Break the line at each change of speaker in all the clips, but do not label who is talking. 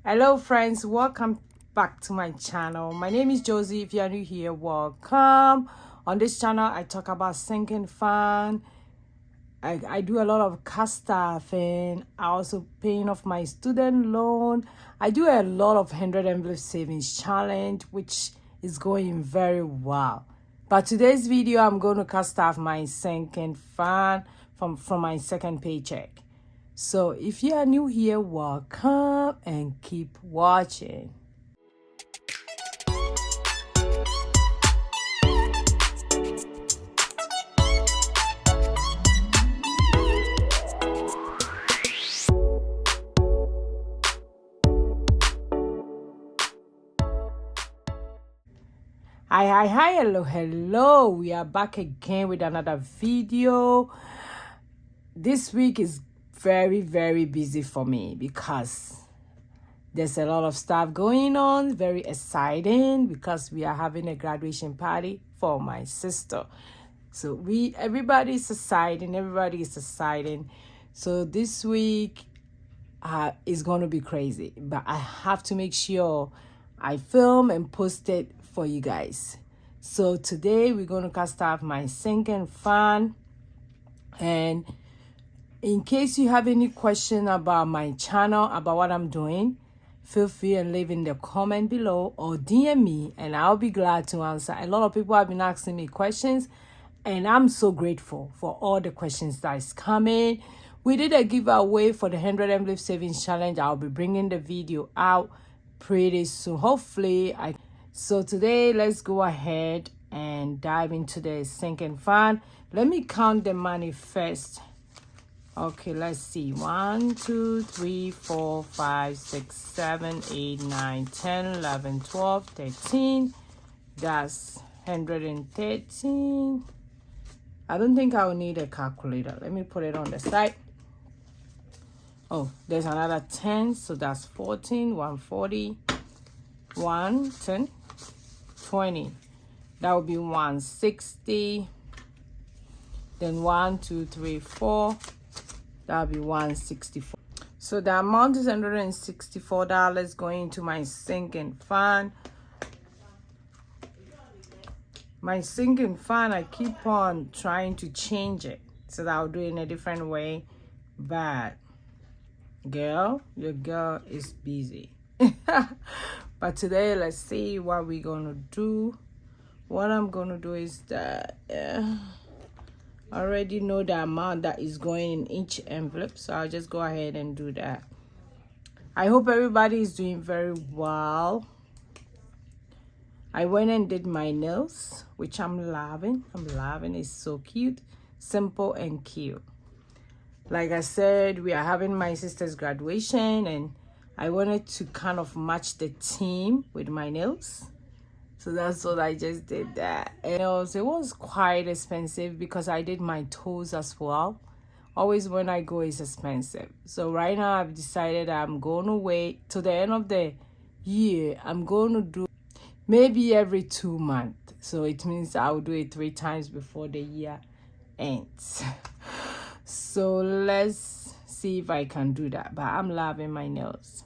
Hello friends, welcome back to my channel. My name is Josy. If you are new here, welcome. On this channel I talk about sinking fund. I do a lot of car stuff, and I also paying off my student loan. I do a lot of 100 envelope savings challenge, which is going very well. But today's video I'm going to cast off my sinking fund from my second paycheck. So if you are new here, welcome and keep watching. Hi, hello. We are back again with another video. This week is very busy for me because there's a lot of stuff going on. Very exciting because we are having a graduation party for my sister. So everybody is exciting. So this week is going to be crazy, but I have to make sure I film and post it for you guys. So today we're going to cast off my sinking fund, and in case you have any question about my channel, about what I'm doing, feel free and leave in the comment below or DM me and I'll be glad to answer. A lot of people have been asking me questions and I'm so grateful for all the questions that is coming. We did a giveaway for the 100 envelope savings challenge. I'll be bringing the video out pretty soon. Hopefully So today let's go ahead and dive into the sinking fund. Let me count the money first. Okay, let's see. 1, 2, 3, 4, 5, 6, 7, 8, 9, 10, 11, 12, 13. That's 113. I don't think I'll need a calculator. Let me put it on the side. Oh, there's another 10. So that's 14, 140, 110, 20. That would be 160. Then 1, 2, 3, 4. That'll be 164. So the amount is $164 going to my sinking fund. My sinking fund, I keep on trying to change it so that I'll do it in a different way. But girl, your girl is busy. But today, let's see what we're gonna do. What I'm gonna do is that I already know the amount that is going in each envelope, so I'll just go ahead and do that. I hope everybody is doing very well. I went and did my nails, which I'm loving. It's so cute, simple and cute. Like I said, we are having my sister's graduation and I wanted to kind of match the theme with my nails. So that's what I just did that. And it was quite expensive because I did my toes as well. Always when I go, it's expensive. So right now I've decided I'm going to wait till the end of the year. I'm going to do maybe every 2 months. So it means I'll do it 3 times before the year ends. So let's see if I can do that. But I'm loving my nails.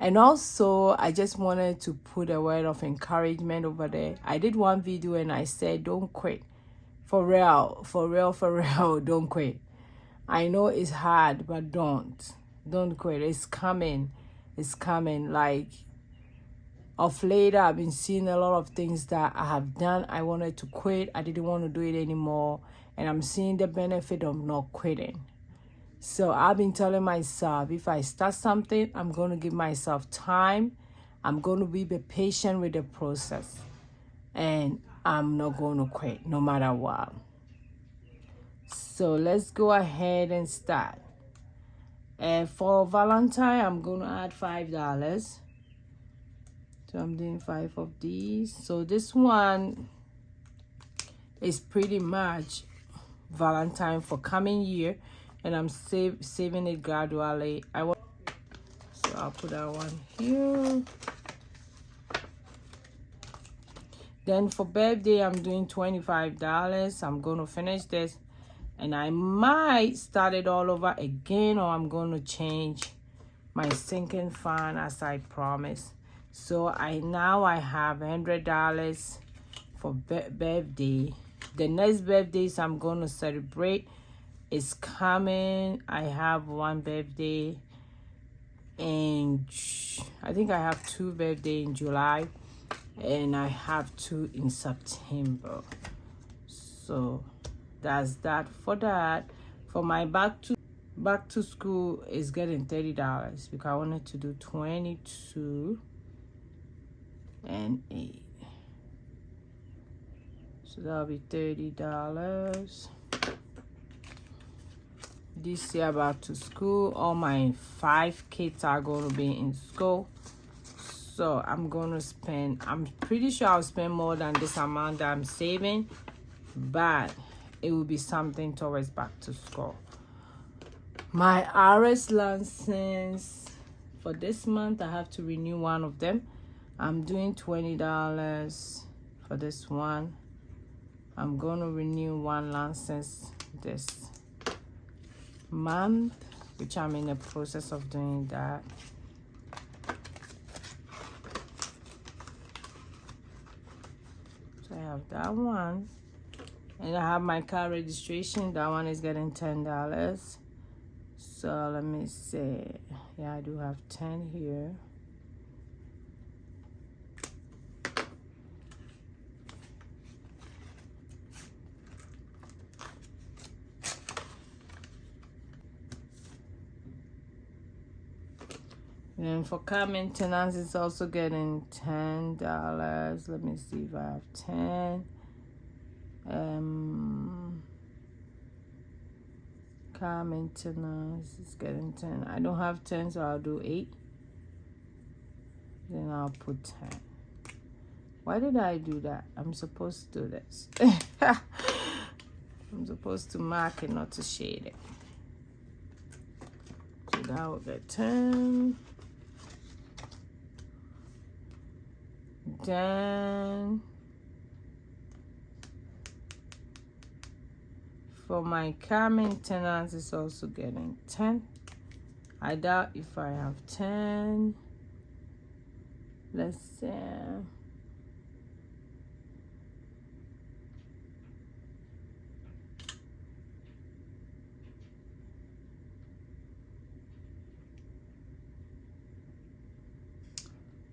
And also, I just wanted to put a word of encouragement over there. I did one video and I said, don't quit. For real, don't quit. I know it's hard, but don't quit. It's coming. Like, of late, I've been seeing a lot of things that I have done. I wanted to quit. I didn't want to do it anymore. And I'm seeing the benefit of not quitting. So I've been telling myself, if I start something, I'm going to give myself time. I'm going to be patient with the process. And I'm not going to quit, no matter what. So let's go ahead and start. And for Valentine, I'm going to add $5. So I'm doing 5 of these. So this one is pretty much Valentine for coming year. And I'm saving it gradually. So I'll put that one here. Then for birthday, I'm doing $25. I'm going to finish this. And I might start it all over again, or I'm going to change my sinking fund as I promised. So I have $100 for birthday. The next birthdays I'm going to celebrate is coming. I have one birthday in, I think I have 2 birthdays in July, and I have 2 in September. So that's that. For that, for my back to school is getting $30 because I wanted to do 22 and 8. So that'll be $30. This year back to school, all my 5 kids are going to be in school. So I'm going to spend, I'm pretty sure I'll spend more than this amount that I'm saving, but it will be something towards back to school. My RS license for this month, I have to renew one of them. I'm doing $20 for this one. I'm going to renew one license this month, which I'm in the process of doing that. So I have that one. And I have my car registration. That one is getting $10. So let me see. Yeah, I do have 10 here. And for car maintenance, it's also getting $10. Let me see if I have 10. Car maintenance is getting 10. I don't have 10, so I'll do 8. Then I'll put 10. Why did I do that? I'm supposed to do this. I'm supposed to mark it, not to shade it. So that will get 10. Then for my car maintenance, it's also getting 10. I doubt if I have 10. Let's see.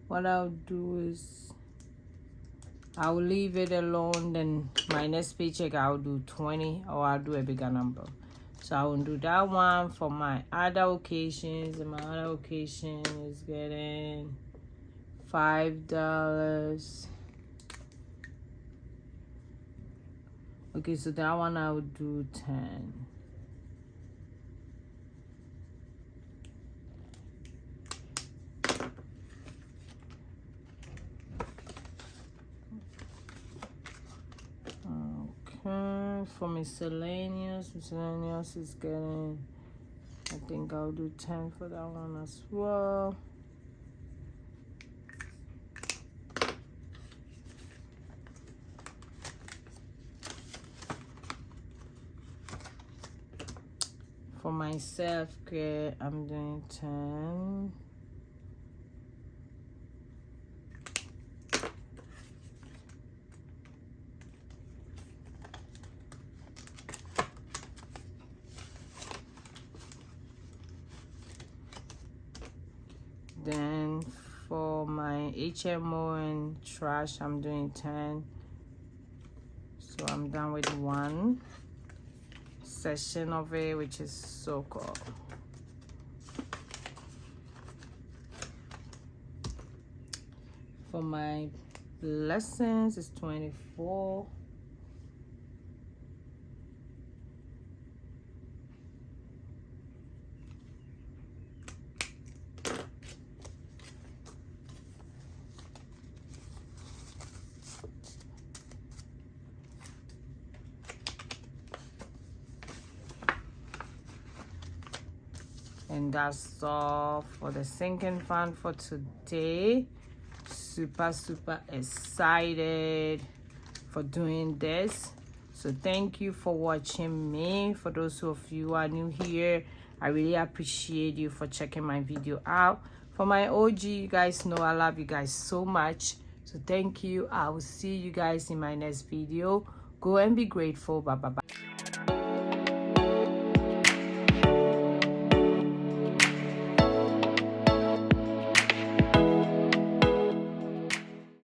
What I'll do is I'll leave it alone. Then my next paycheck I'll do 20, or I'll do a bigger number. So I will do that one for my other occasions, and my other occasion is getting $5. Okay, so that one I would do 10. For miscellaneous is getting, I think I'll do 10 for that one as well. For my self-care, I'm doing 10. Then for my HMO and trash, I'm doing 10. So I'm done with one session of it, which is so cool. For my lessons, it's 24. And that's all for the sinking fund for today. Super excited for doing this. So thank you for watching me. For those of you who are new here, I really appreciate you for checking my video out. For my OG, you guys know I love you guys so much. So thank you. I will see you guys in my next video. Go and be grateful. Bye bye bye.